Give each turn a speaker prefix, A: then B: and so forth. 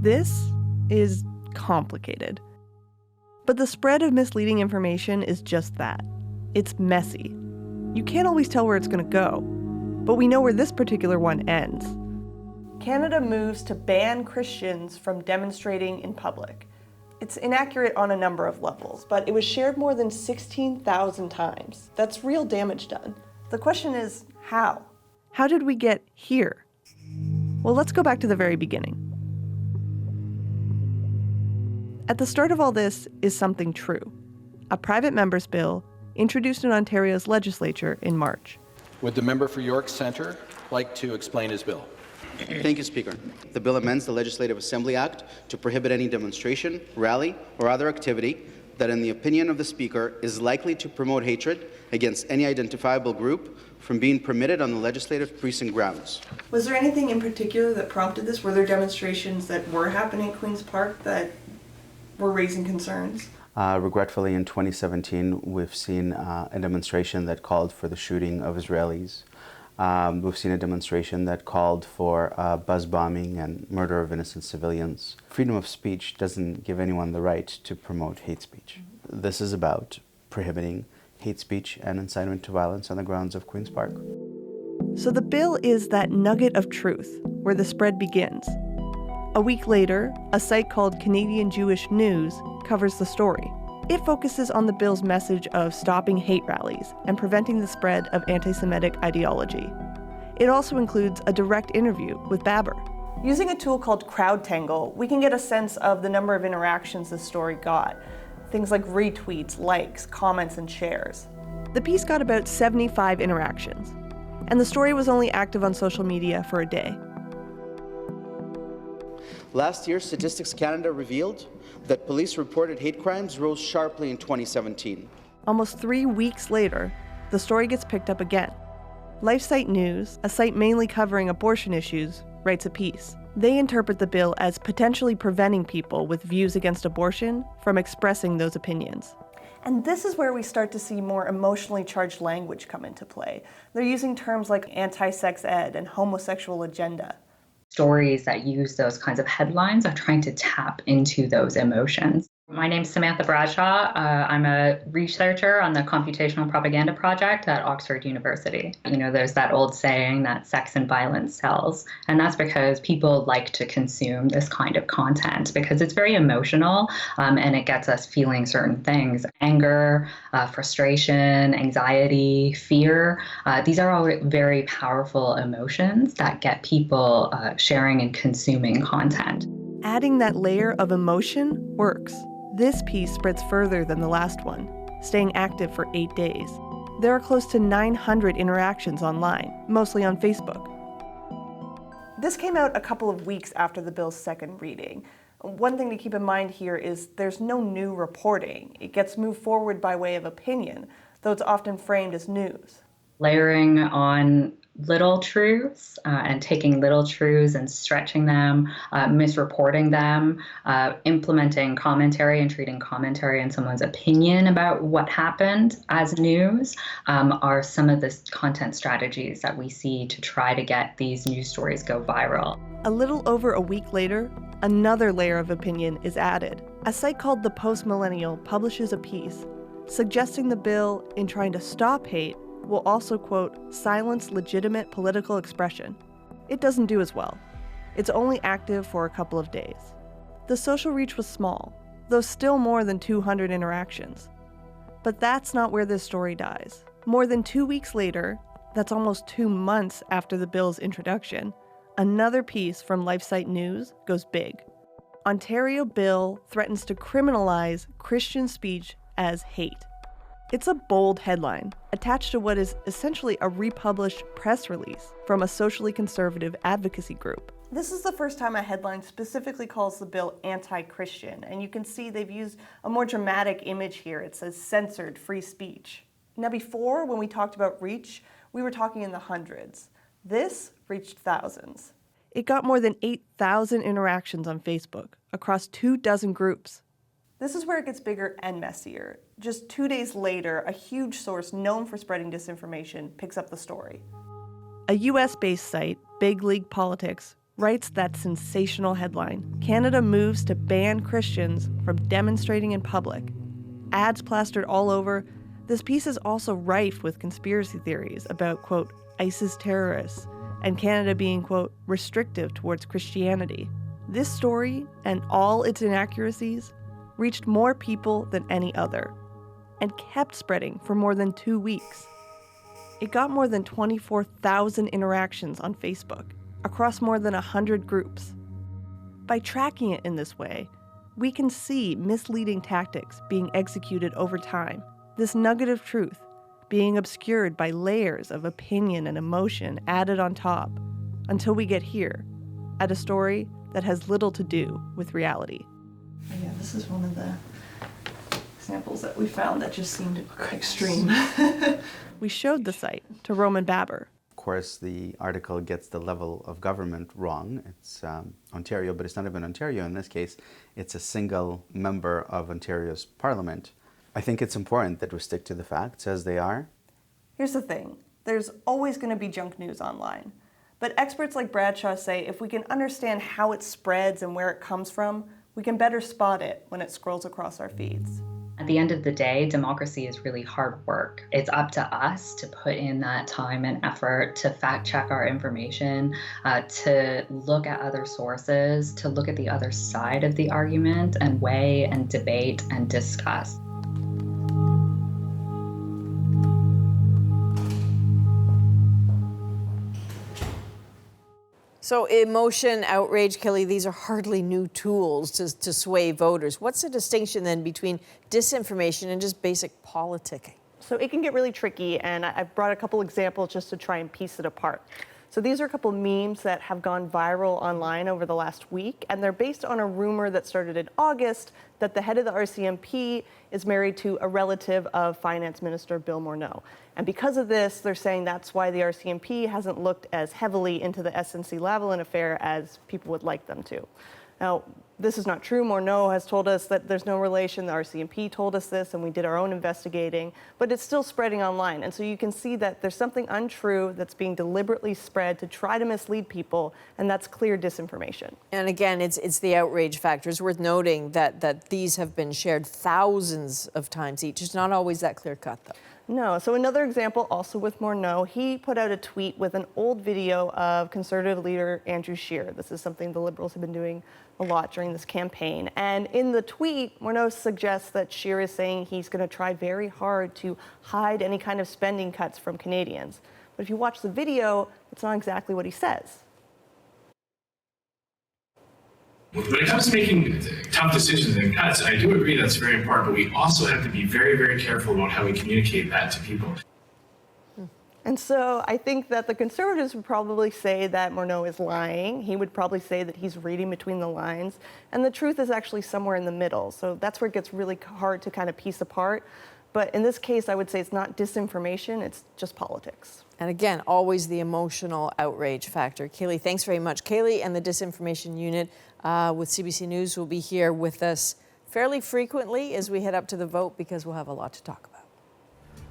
A: This is complicated. But the spread of misleading information is just that. It's messy. You can't always tell where it's going to go, but we know where this particular one ends. Canada moves to ban Christians from demonstrating in public. It's inaccurate on a number of levels, but it was shared more than 16,000 times. That's real damage done. The question is, how? How did we get here? Well, let's go back to the very beginning. At the start of all this is something true. A private member's bill introduced in Ontario's legislature in March.
B: Would the member for York Centre like to explain his bill?
C: Thank you, Speaker. The bill amends the Legislative Assembly Act to prohibit any demonstration, rally, or other activity that, in the opinion of the Speaker, is likely to promote hatred against any identifiable group from being permitted on the legislative precinct grounds.
A: Was there anything in particular that prompted this? Were there demonstrations that were happening at Queen's Park that were raising concerns?
C: Regretfully, in 2017, we've seen a demonstration that called for the shooting of Israelis. We've seen a demonstration that called for bus bombing and murder of innocent civilians. Freedom of speech doesn't give anyone the right to promote hate speech. This is about prohibiting hate speech and incitement to violence on the grounds of Queen's Park.
A: So the bill is that nugget of truth where the spread begins. A week later, a site called Canadian Jewish News covers the story. It focuses on the bill's message of stopping hate rallies and preventing the spread of anti-Semitic ideology. It also includes a direct interview with Baber. Using a tool called CrowdTangle, we can get a sense of the number of interactions the story got. Things like retweets, likes, comments, and shares. The piece got about 75 interactions, and the story was only active on social media for a day.
C: Last year, Statistics Canada revealed that police-reported hate crimes rose sharply in 2017.
A: Almost 3 weeks later, the story gets picked up again. LifeSite News, a site mainly covering abortion issues, writes a piece. They interpret the bill as potentially preventing people with views against abortion from expressing those opinions. And this is where we start to see more emotionally charged language come into play. They're using terms like anti-sex ed and homosexual agenda.
D: Stories that use those kinds of headlines are trying to tap into those emotions. My name's Samantha Bradshaw. I'm a researcher on the Computational Propaganda Project at Oxford University. You know, there's that old saying that sex and violence sells, and that's because people like to consume this kind of content because it's very emotional and it gets us feeling certain things. Anger, frustration, anxiety, fear. These are all very powerful emotions that get people sharing and consuming content.
A: Adding that layer of emotion works. This piece spreads further than the last one, staying active for 8 days. There are close to 900 interactions online, mostly on Facebook. This came out a couple of weeks after the bill's second reading. One thing to keep in mind here is there's no new reporting. It gets moved forward by way of opinion, though it's often framed as news.
D: Layering on little truths and taking little truths and stretching them, misreporting them, implementing commentary and treating commentary and someone's opinion about what happened as news are some of the content strategies that we see to try to get these news stories go viral.
A: A little over a week later, another layer of opinion is added. A site called The Post-Millennial publishes a piece suggesting the bill, in trying to stop hate, will also, quote, silence legitimate political expression. It doesn't do as well. It's only active for a couple of days. The social reach was small, though still more than 200 interactions. But that's not where this story dies. More than 2 weeks later, that's almost 2 months after the bill's introduction, another piece from LifeSite News goes big. Ontario bill threatens to criminalize Christian speech as hate. It's a bold headline, attached to what is essentially a republished press release from a socially conservative advocacy group. This is the first time a headline specifically calls the bill anti-Christian, and you can see they've used a more dramatic image here. It says censored free speech. Now before, when we talked about reach, we were talking in the hundreds. This reached thousands. It got more than 8,000 interactions on Facebook across 24 groups. This is where it gets bigger and messier. Just 2 days later, a huge source known for spreading disinformation picks up the story. A US-based site, Big League Politics, writes that sensational headline, "Canada moves to ban Christians from demonstrating in public." Ads plastered all over, this piece is also rife with conspiracy theories about, quote, ISIS terrorists, and Canada being, quote, restrictive towards Christianity. This story, and all its inaccuracies, reached more people than any other, and kept spreading for more than 2 weeks. It got more than 24,000 interactions on Facebook, across more than 100 groups. By tracking it in this way, we can see misleading tactics being executed over time, this nugget of truth being obscured by layers of opinion and emotion added on top, until we get here, at a story that has little to do with reality. Yeah, this is one of the examples that we found that just seemed extreme. We showed the site to Roman Baber.
C: Of course, the article gets the level of government wrong. It's Ontario, but it's not even Ontario in this case. It's a single member of Ontario's parliament. I think it's important that we stick to the facts as they are.
A: Here's the thing. There's always going to be junk news online. But experts like Bradshaw say if we can understand how it spreads and where it comes from, we can better spot it when it scrolls across our feeds.
D: At the end of the day, democracy is really hard work. It's up to us to put in that time and effort to fact check our information, to look at other sources, to look at the other side of the argument and weigh and debate and discuss.
E: So emotion, outrage, Kelly, these are hardly new tools to sway voters. What's the distinction then between disinformation and just basic politicking?
A: So it can get really tricky, and I've brought a couple examples just to try and piece it apart. So these are a couple memes that have gone viral online over the last week, and they're based on a rumor that started in August that the head of the RCMP is married to a relative of Finance Minister Bill Morneau. And because of this, they're saying that's why the RCMP hasn't looked as heavily into the SNC-Lavalin affair as people would like them to. Now, this is not true. Morneau has told us that there's no relation. The RCMP told us this, and we did our own investigating, but it's still spreading online. And so you can see that there's something untrue that's being deliberately spread to try to mislead people, and that's clear disinformation.
E: And again, it's the outrage factor. It's worth noting that these have been shared thousands of times each. It's not always that clear cut, though.
A: No. So another example, also with Morneau, he put out a tweet with an old video of Conservative leader Andrew Scheer. This is something the Liberals have been doing a lot during this campaign. And in the tweet, Morneau suggests that Scheer is saying he's going to try very hard to hide any kind of spending cuts from Canadians. But if you watch the video, it's not exactly what he says.
F: When it comes to making tough decisions and cuts, I do agree that's very important, but we also have to be very, very careful about how we communicate that to people.
A: And so I think that the Conservatives would probably say that Morneau is lying. He would probably say that he's reading between the lines. And the truth is actually somewhere in the middle. So that's where it gets really hard to kind of piece apart. But in this case, I would say it's not disinformation, it's just politics.
E: And again, always the emotional outrage factor. Kaylee, thanks very much. Kaylee and the Disinformation Unit with CBC News will be here with us fairly frequently as we head up to the vote because we'll have a lot to talk about.